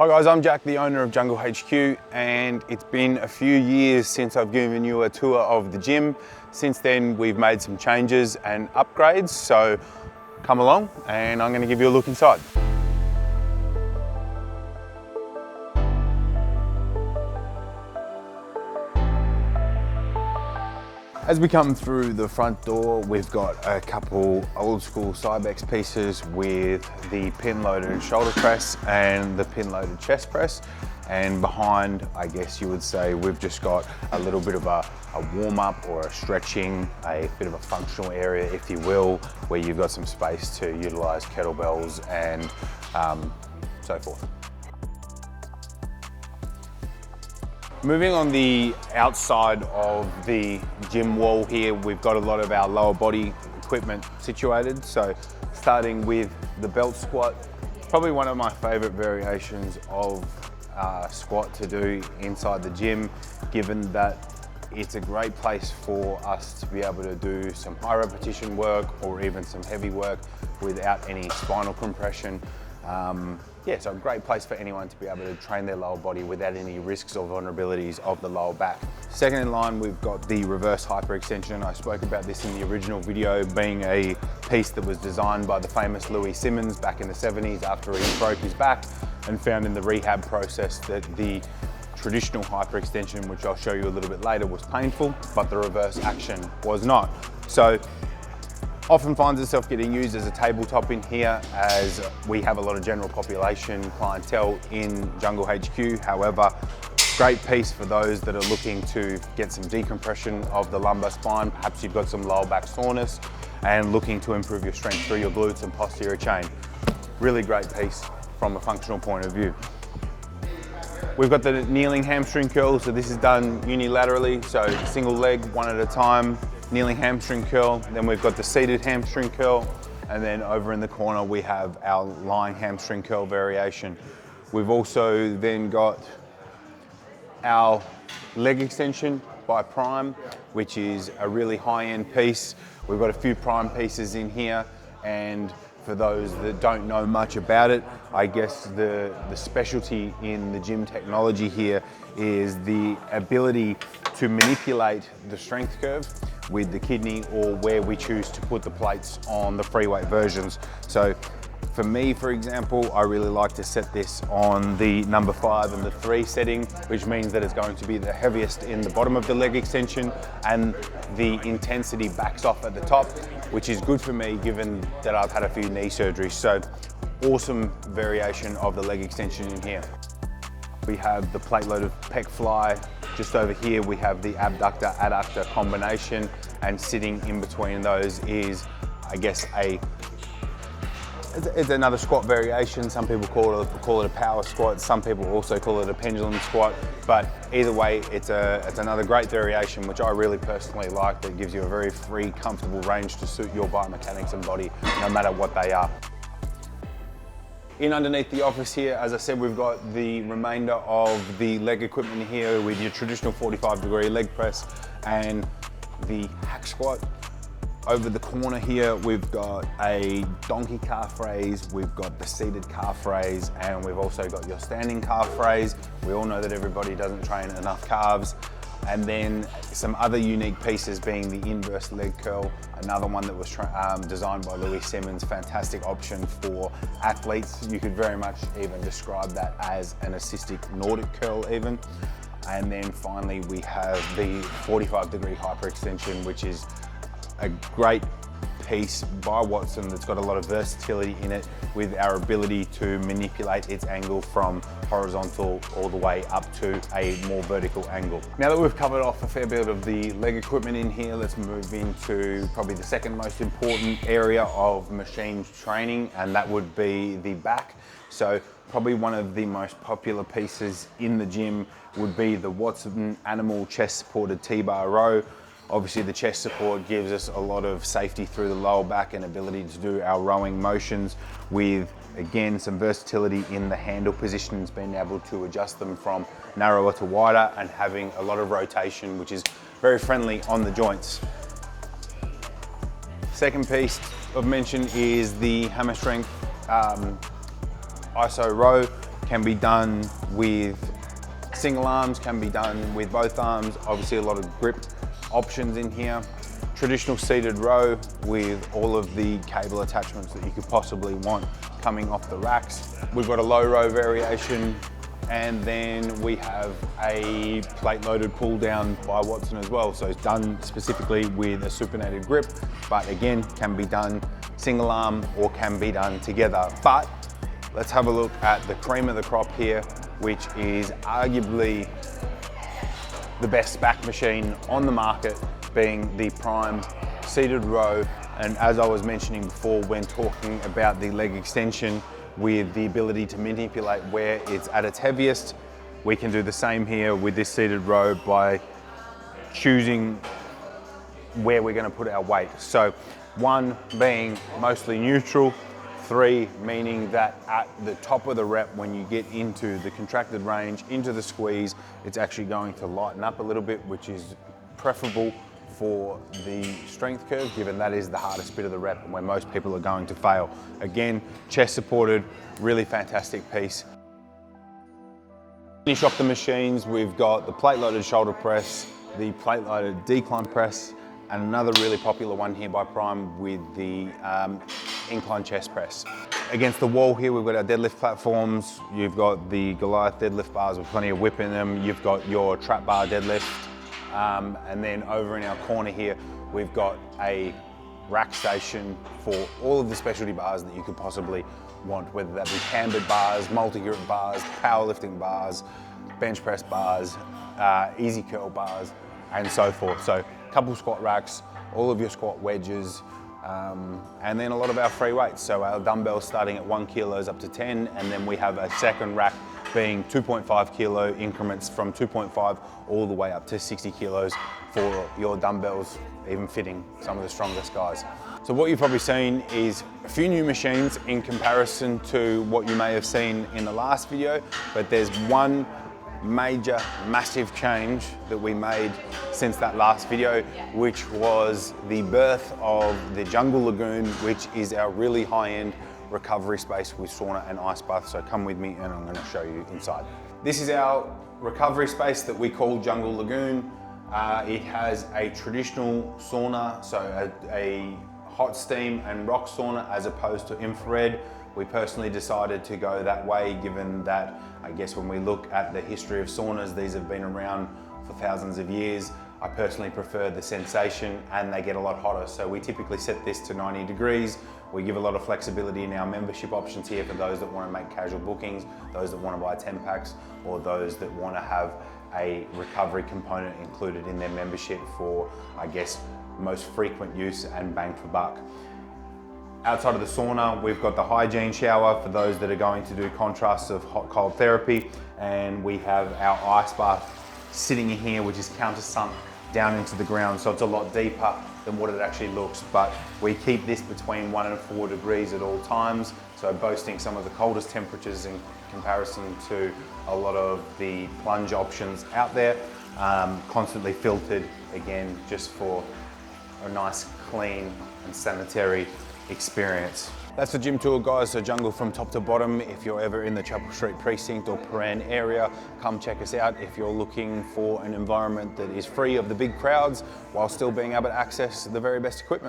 Hi guys, I'm Jack, the owner of Jungle HQ, and it's been a few years since I've given you a tour of the gym. Since then, we've made some changes and upgrades, so come along and I'm going to give you a look inside. As we come through the front door, we've got a couple old school Cybex pieces with the pin loaded shoulder press and the pin loaded chest press. And behind, I guess you would say, we've just got a little bit of a warm up or a stretching, a bit of a functional area, if you will, where you've got some space to utilize kettlebells and so forth. Moving on the outside of the gym wall here, we've got a lot of our lower body equipment situated. So starting with the belt squat, probably one of my favorite variations of squat to do inside the gym, given that it's a great place for us to be able to do some high repetition work or even some heavy work without any spinal compression. Yeah, so a great place for anyone to be able to train their lower body without any risks or vulnerabilities of the lower back. Second in line, we've got the reverse hyperextension. I spoke about this in the original video, being a piece that was designed by the famous Louis Simmons back in the 70s after he broke his back, and found in the rehab process that the traditional hyperextension, which I'll show you a little bit later, was painful, but the reverse action was not. So often finds itself getting used as a tabletop in here, as we have a lot of general population clientele in Jungle HQ. However, great piece for those that are looking to get some decompression of the lumbar spine. Perhaps you've got some lower back soreness and looking to improve your strength through your glutes and posterior chain. Really great piece from a functional point of view. We've got the kneeling hamstring curl. So this is done unilaterally, so single leg, one at a time. Kneeling hamstring curl, then we've got the seated hamstring curl, and then over in the corner we have our lying hamstring curl variation. We've also then got our leg extension by Prime, which is a really high-end piece. We've got a few Prime pieces in here, and for those that don't know much about it, I guess the specialty in the gym technology here is the ability to manipulate the strength curve with the kidney, or where we choose to put the plates on the free weight versions. So for me, for example, I really like to set this on the number 5 and the 3 setting, which means that it's going to be the heaviest in the bottom of the leg extension, and the intensity backs off at the top, which is good for me given that I've had a few knee surgeries. So awesome variation of the leg extension in here. We have the plate loaded pec fly. Just over here we have the abductor adductor combination, and sitting in between those is, I guess, it's another squat variation. Some people call it a power squat. Some people also call it a pendulum squat. But either way, it's another great variation, which I really personally like, that gives you a very free, comfortable range to suit your biomechanics and body, no matter what they are. In underneath the office here, as I said, we've got the remainder of the leg equipment here with your traditional 45-degree leg press and the hack squat. Over the corner here, we've got a donkey calf raise, we've got the seated calf raise, and we've also got your standing calf raise. We all know that everybody doesn't train enough calves. And then some other unique pieces being the inverse leg curl, another one that was designed by Louis Simmons, fantastic option for athletes. You could very much even describe that as an assistic Nordic curl even. And then finally we have the 45-degree hyperextension, which is a great piece by Watson that's got a lot of versatility in it, with our ability to manipulate its angle from horizontal all the way up to a more vertical angle. Now that we've covered off a fair bit of the leg equipment in here, let's move into probably the second most important area of machine training, and that would be the back. So probably one of the most popular pieces in the gym would be the Watson Animal chest supported T-bar row. Obviously the chest support gives us a lot of safety through the lower back and ability to do our rowing motions, with, again, some versatility in the handle positions, being able to adjust them from narrower to wider and having a lot of rotation, which is very friendly on the joints. Second piece of mention is the hammer strength ISO row. can be done with single arms, can be done with both arms. Obviously a lot of grip options in here. Traditional seated row with all of the cable attachments that you could possibly want coming off the racks. We've got a low row variation, and then we have a plate loaded pull down by Watson as well. So it's done specifically with a supinated grip, but again, can be done single arm or can be done together. But let's have a look at the cream of the crop here, which is arguably the best back machine on the market, being the Prime seated row. And as I was mentioning before, when talking about the leg extension with the ability to manipulate where it's at its heaviest, we can do the same here with this seated row by choosing where we're going to put our weight. So 1 being mostly neutral, 3 meaning that at the top of the rep, when you get into the contracted range, into the squeeze, it's actually going to lighten up a little bit, which is preferable for the strength curve, given that is the hardest bit of the rep and where most people are going to fail. Again, chest supported, really fantastic piece. Finish off the machines, we've got the plate loaded shoulder press, the plate loaded decline press, and another really popular one here by Prime with the incline chest press. Against the wall here, we've got our deadlift platforms. You've got the Goliath deadlift bars with plenty of whip in them. You've got your trap bar deadlift. And then over in our corner here, we've got a rack station for all of the specialty bars that you could possibly want, whether that be cambered bars, multi-grip bars, powerlifting bars, bench press bars, easy curl bars, and so forth. So a couple squat racks, all of your squat wedges, and then a lot of our free weights. So our dumbbells starting at 1 kilos up to 10, and then we have a second rack being 2.5 kilo increments from 2.5 all the way up to 60 kilos for your dumbbells, even fitting some of the strongest guys. So what you've probably seen is a few new machines in comparison to what you may have seen in the last video, but there's one major, massive change that we made since that last video, which was the birth of the Jungle Lagoon, which is our really high-end recovery space with sauna and ice bath. So come with me and I'm going to show you inside. This is our recovery space that we call Jungle Lagoon. It has a traditional sauna, so a hot steam and rock sauna as opposed to infrared. We personally decided to go that way, given that I guess when we look at the history of saunas, these have been around for thousands of years. I personally prefer the sensation, and they get a lot hotter. So we typically set this to 90 degrees. We give a lot of flexibility in our membership options here for those that want to make casual bookings, those that want to buy 10 packs, or those that want to have a recovery component included in their membership for, I guess, most frequent use and bang for buck. Outside of the sauna, we've got the hygiene shower for those that are going to do contrasts of hot-cold therapy, and we have our ice bath sitting in here, which is countersunk down into the ground, so it's a lot deeper than what it actually looks, but we keep this between 1 and 4 degrees at all times, so boasting some of the coldest temperatures in comparison to a lot of the plunge options out there. Constantly filtered, again, just for a nice, clean and sanitary experience. That's the gym tour, guys. So Jungle from top to bottom. If you're ever in the Chapel Street precinct or Prahran area, come check us out if you're looking for an environment that is free of the big crowds while still being able to access the very best equipment.